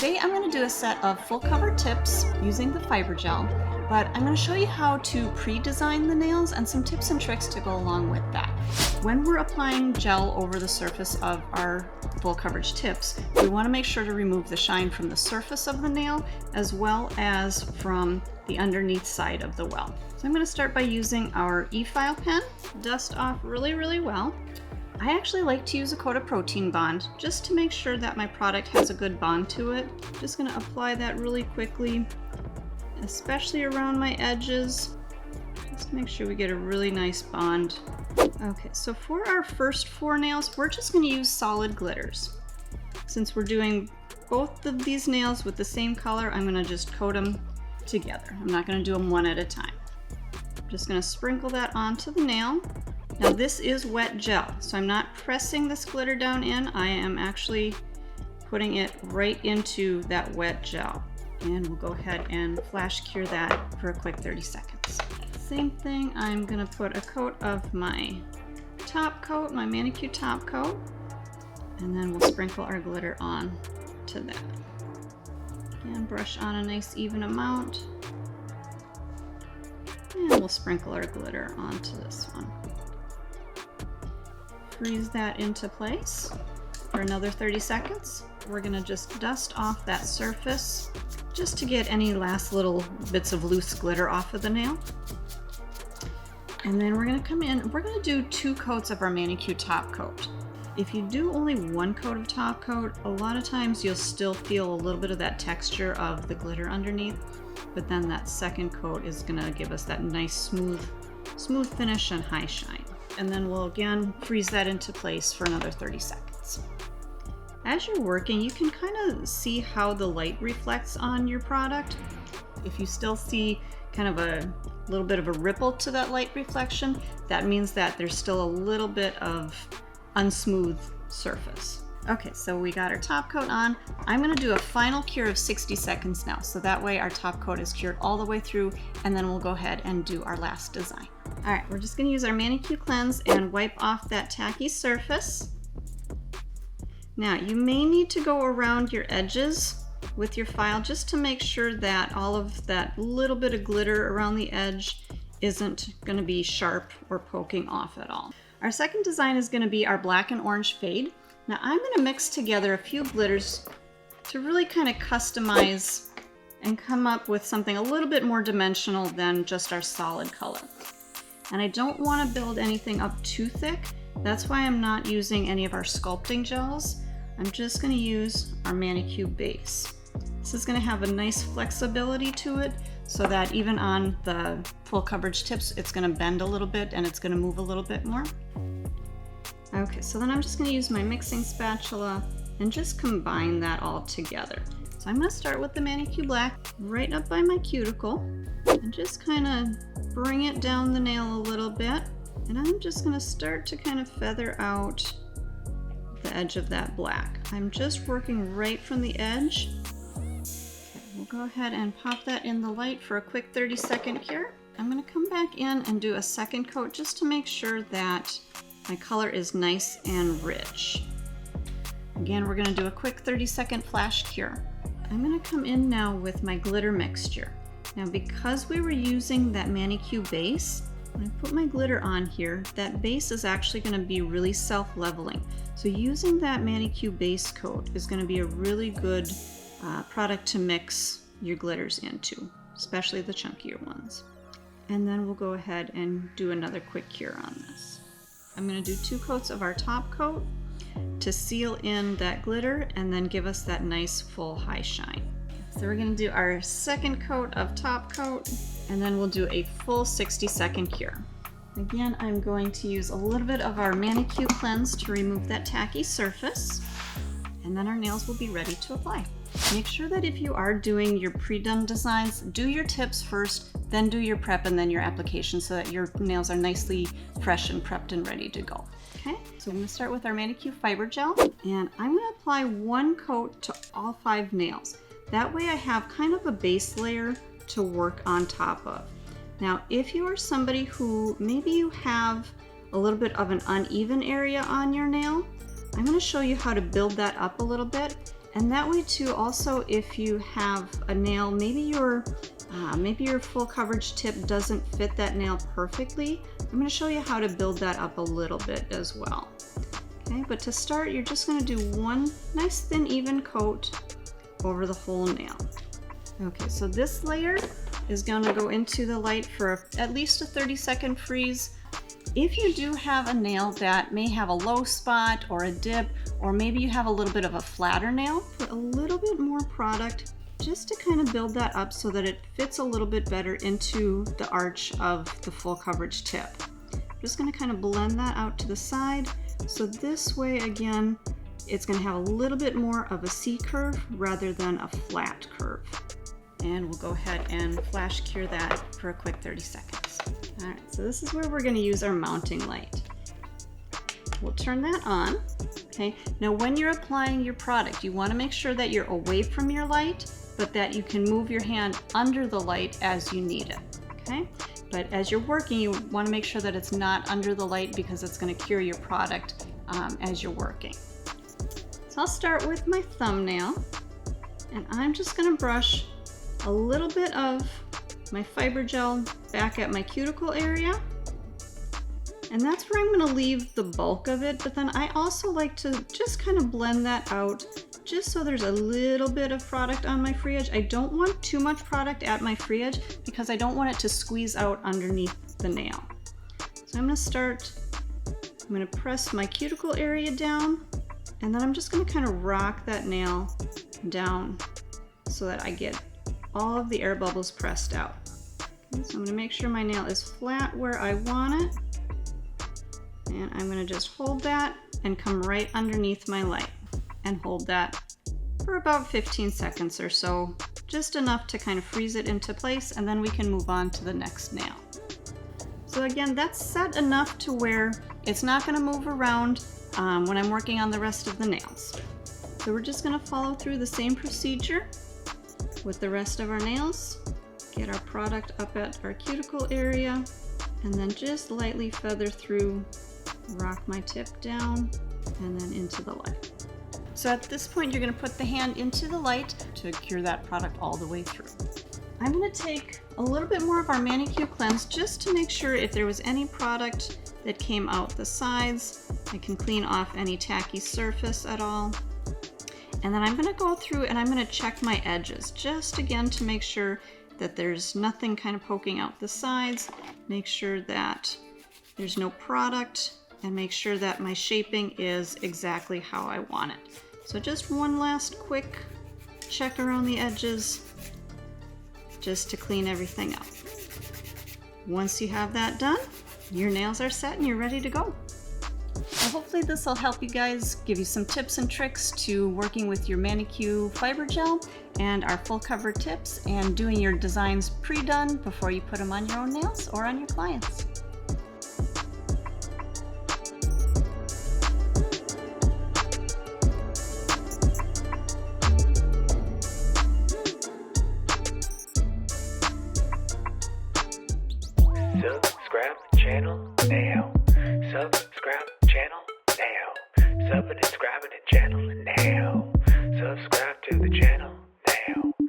Today I'm going to do a set of full cover tips using the fiber gel, but I'm going to show you how to pre-design the nails and some tips and tricks to go along with that. When we're applying gel over the surface of our full coverage tips, we want to make sure to remove the shine from the surface of the nail as well as from the underneath side of the well. So I'm going to start by using our e-file pen, dust off really well. I actually like to use a coat of protein bond just to make sure that my product has a good bond to it. Just going to apply that really quickly, especially around my edges, just to make sure we get a really nice bond. Okay, so for our first 4 nails, we're just going to use solid glitters. Since we're doing both of these nails with the same color, I'm going to just coat them together. I'm not going to do them one at a time. I'm just going to sprinkle that onto the nail. Now this is wet gel, so I'm not pressing this glitter down in. I am actually putting it right into that wet gel. And we'll go ahead and flash cure that for a quick 30 seconds. Same thing, I'm gonna put a coat of my top coat, my ManiQ Top Coat, and then we'll sprinkle our glitter on to that. Again, brush on a nice even amount. And we'll sprinkle our glitter onto this one. Freeze that into place for another 30 seconds. We're gonna just dust off that surface just to get any last little bits of loose glitter off of the nail. And then we're gonna come in, we're gonna do 2 coats of our ManiQ Top Coat. If you do only 1 coat of top coat, a lot of times you'll still feel a little bit of that texture of the glitter underneath, but then that second coat is gonna give us that nice smooth finish and high shine. And then we'll again freeze that into place for another 30 seconds. As you're working, you can kind of see how the light reflects on your product. If you still see kind of a little bit of a ripple to that light reflection, that means that there's still a little bit of unsmooth surface. Okay, so we got our top coat on. I'm gonna do a final cure of 60 seconds now, so that way our top coat is cured all the way through, and then we'll go ahead and do our last design. All right, we're just gonna use our ManiQ Cleanse and wipe off that tacky surface. Now, you may need to go around your edges with your file just to make sure that all of that little bit of glitter around the edge isn't gonna be sharp or poking off at all. Our second design is gonna be our black and orange fade. Now I'm gonna mix together a few glitters to really kind of customize and come up with something a little bit more dimensional than just our solid color. And I don't want to build anything up too thick. That's why I'm not using any of our sculpting gels. I'm just going to use our ManiQ base. This is going to have a nice flexibility to it so that even on the full coverage tips, it's going to bend a little bit and it's going to move a little bit more. Okay, so then I'm just going to use my mixing spatula and just combine that all together. So I'm going to start with the ManiQ Black right up by my cuticle and just kind of bring it down the nail a little bit. And I'm just going to start to kind of feather out the edge of that black. I'm just working right from the edge. Okay, we'll go ahead and pop that in the light for a quick 30-second cure. I'm going to come back in and do a second coat just to make sure that my color is nice and rich. Again, we're going to do a quick 30-second flash cure. I'm going to come in now with my glitter mixture. Now, because we were using that ManiQ base, when I put my glitter on here, that base is actually going to be really self-leveling. So using that ManiQ base coat is going to be a really good product to mix your glitters into, especially the chunkier ones. And then we'll go ahead and do another quick cure on this. I'm going to do 2 coats of our top coat to seal in that glitter and then give us that nice full high shine. So we're going to do our second coat of top coat and then we'll do a full 60-second cure. Again, I'm going to use a little bit of our ManiQ Cleanse to remove that tacky surface, and then our nails will be ready to apply. Make sure that if you are doing your pre-done designs, do your tips first, then do your prep and then your application so that your nails are nicely fresh and prepped and ready to go. Okay, so I'm going to start with our ManiQ Fiber Gel, and I'm going to apply 1 coat to all 5 nails. That way I have kind of a base layer to work on top of. Now, if you are somebody who maybe you have a little bit of an uneven area on your nail, I'm going to show you how to build that up a little bit And that way too, also if you have a nail, maybe your full coverage tip doesn't fit that nail perfectly, I'm going to show you how to build that up a little bit as well. Okay, but to start, you're just going to do one nice thin even coat over the whole nail. Okay, so this layer is going to go into the light for at least a 30-second freeze. If you do have a nail that may have a low spot or a dip, or maybe you have a little bit of a flatter nail, put a little bit more product just to kind of build that up so that it fits a little bit better into the arch of the full coverage tip. I'm just going to kind of blend that out to the side. So this way, again, it's going to have a little bit more of a C curve rather than a flat curve. And we'll go ahead and flash cure that for a quick 30 seconds. All right, so this is where we're going to use our mounting light. We'll turn that on. Okay, now when you're applying your product, you want to make sure that you're away from your light, but that you can move your hand under the light as you need it. Okay, but as you're working, you want to make sure that it's not under the light because it's going to cure your product as you're working. So I'll start with my thumbnail, and I'm just going to brush a little bit of my fiber gel back at my cuticle area. And that's where I'm going to leave the bulk of it, but then I also like to just kind of blend that out just so there's a little bit of product on my free edge. I don't want too much product at my free edge because I don't want it to squeeze out underneath the nail. So I'm going to press my cuticle area down, and then I'm just going to kind of rock that nail down so that I get all of the air bubbles pressed out. Okay, so I'm going to make sure my nail is flat where I want it. And I'm going to just hold that and come right underneath my light and hold that for about 15 seconds or so, just enough to kind of freeze it into place, and then we can move on to the next nail. So again, that's set enough to where it's not going to move around when I'm working on the rest of the nails. So we're just going to follow through the same procedure with the rest of our nails. Get our product up at our cuticle area, and then just lightly feather through, rock my tip down, and then into the light. So at this point, you're going to put the hand into the light to cure that product all the way through. I'm going to take a little bit more of our ManiQ Cleanse just to make sure if there was any product that came out the sides, I can clean off any tacky surface at all. And then I'm going to go through and I'm going to check my edges just again to make sure that there's nothing kind of poking out the sides, make sure that there's no product, and make sure that my shaping is exactly how I want it. So just one last quick check around the edges just to clean everything up. Once you have that done, your nails are set and you're ready to go. So hopefully this will help you guys, give you some tips and tricks to working with your ManiQ Fiber Gel and our full cover tips and doing your designs pre-done before you put them on your own nails or on your clients. Subscribe to the channel and